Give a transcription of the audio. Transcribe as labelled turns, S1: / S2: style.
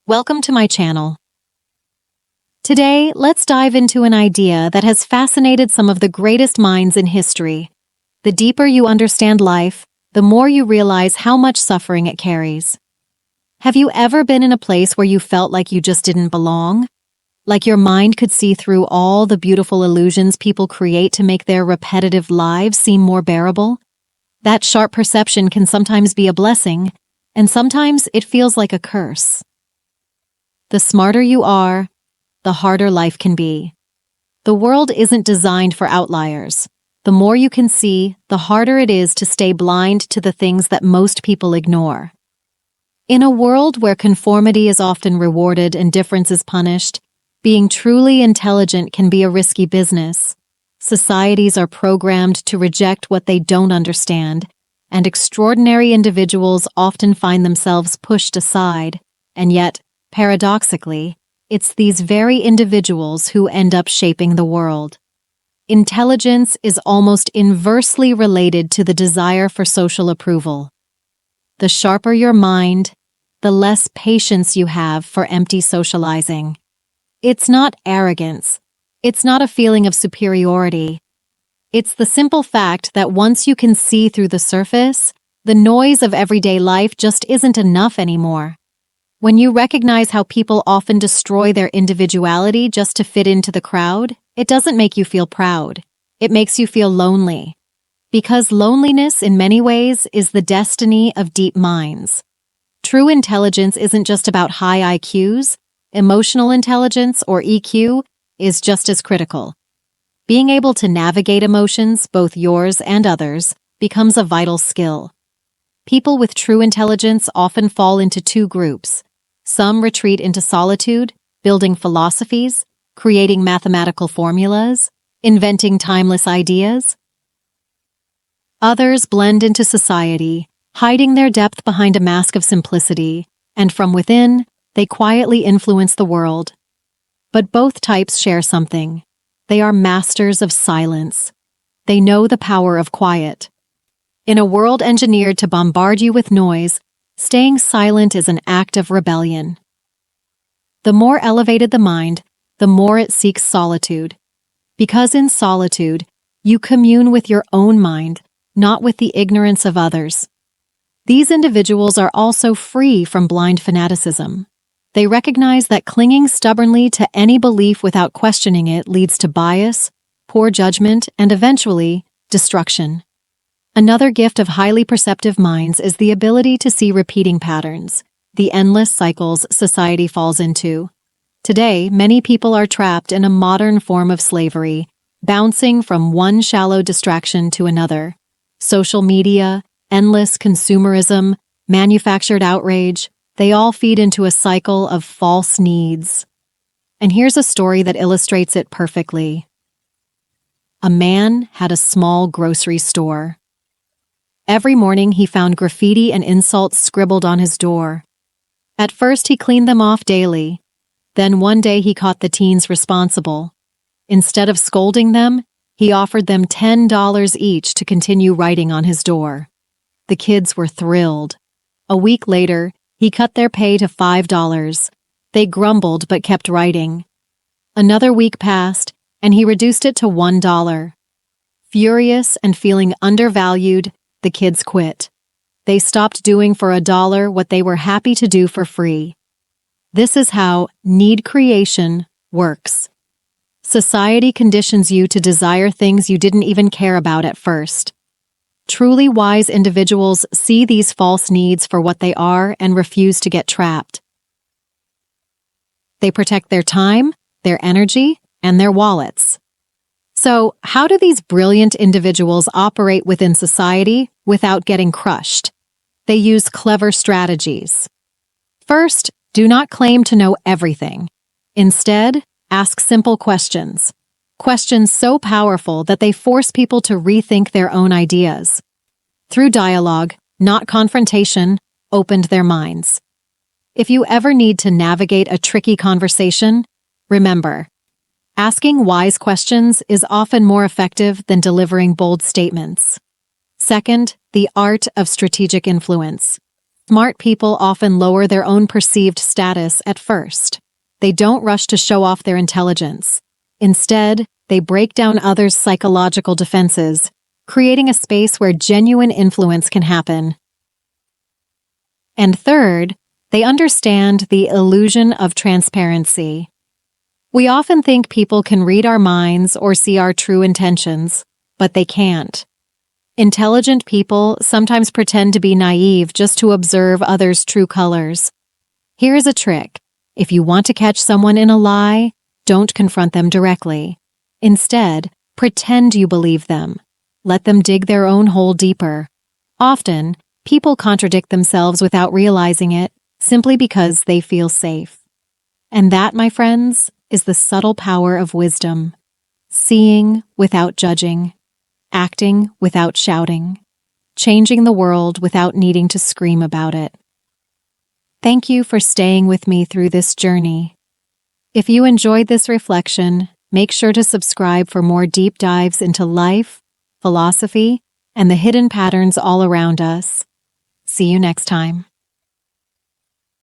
S1: Welcome to my channel. Today, let's dive into an idea that has fascinated some of the greatest minds in history. The deeper you understand life, the more you realize how much suffering it carries. Have you ever been in a place where you felt like you just didn't belong? Like your mind could see through all the beautiful illusions people create to make their repetitive lives seem more bearable? That sharp perception can sometimes be a blessing, and sometimes it feels like a curse. The smarter you are, the harder life can be. The world isn't designed for outliers. The more you can see, the harder it is to stay blind to the things that most people ignore. In a world where conformity is often rewarded and difference is punished, being truly intelligent can be a risky business. Societies are programmed to reject what they don't understand, and extraordinary individuals often find themselves pushed aside, and yet, paradoxically, it's these very individuals who end up shaping the world. Intelligence is almost inversely related to the desire for social approval. The sharper your mind, the less patience you have for empty socializing. It's not arrogance. It's not a feeling of superiority. It's the simple fact that once you can see through the surface, the noise of everyday life just isn't enough anymore. When you recognize how people often destroy their individuality just to fit into the crowd, it doesn't make you feel proud. It makes you feel lonely. Because loneliness, in many ways, is the destiny of deep minds. True intelligence isn't just about high IQs. Emotional intelligence, or EQ, is just as critical. Being able to navigate emotions, both yours and others, becomes a vital skill. People with true intelligence often fall into two groups. Some retreat into solitude, building philosophies, creating mathematical formulas, inventing timeless ideas. Others blend into society, hiding their depth behind a mask of simplicity, and from within, they quietly influence the world. But both types share something. They are masters of silence. They know the power of quiet. In a world engineered to bombard you with noise, staying silent is an act of rebellion. The more elevated the mind, the more it seeks solitude. Because in solitude, you commune with your own mind, not with the ignorance of others. These individuals are also free from blind fanaticism. They recognize that clinging stubbornly to any belief without questioning it leads to bias, poor judgment, and eventually, destruction. Another gift of highly perceptive minds is the ability to see repeating patterns, the endless cycles society falls into. Today, many people are trapped in a modern form of slavery, bouncing from one shallow distraction to another. Social media, endless consumerism, manufactured outrage, they all feed into a cycle of false needs. And here's a story that illustrates it perfectly. A man had a small grocery store. Every morning he found graffiti and insults scribbled on his door. At first he cleaned them off daily. Then one day he caught the teens responsible. Instead of scolding them, he offered them $10 each to continue writing on his door. The kids were thrilled. A week later, he cut their pay to $5. They grumbled but kept writing. Another week passed, and he reduced it to $1. Furious and feeling undervalued, the kids quit. They stopped doing for $1 what they were happy to do for free. This is how need creation works. Society conditions you to desire things you didn't even care about at first. Truly wise individuals see these false needs for what they are and refuse to get trapped. They protect their time, their energy, and their wallets. So, how do these brilliant individuals operate within society without getting crushed? They use clever strategies. First, do not claim to know everything. Instead, ask simple questions. Questions so powerful that they force people to rethink their own ideas. Through dialogue, not confrontation, opened their minds. If you ever need to navigate a tricky conversation, remember, asking wise questions is often more effective than delivering bold statements. Second, the art of strategic influence. Smart people often lower their own perceived status at first. They don't rush to show off their intelligence. Instead, they break down others' psychological defenses, creating a space where genuine influence can happen. And third, they understand the illusion of transparency. We often think people can read our minds or see our true intentions, but they can't. Intelligent people sometimes pretend to be naive just to observe others' true colors. Here's a trick. If you want to catch someone in a lie, don't confront them directly. Instead, pretend you believe them. Let them dig their own hole deeper. Often, people contradict themselves without realizing it, simply because they feel safe. And that, my friends, is the subtle power of wisdom. Seeing without judging, acting without shouting, changing the world without needing to scream about it. Thank you for staying with me through this journey. If you enjoyed this reflection, make sure to subscribe for more deep dives into life, philosophy, and the hidden patterns all around us. See you next time.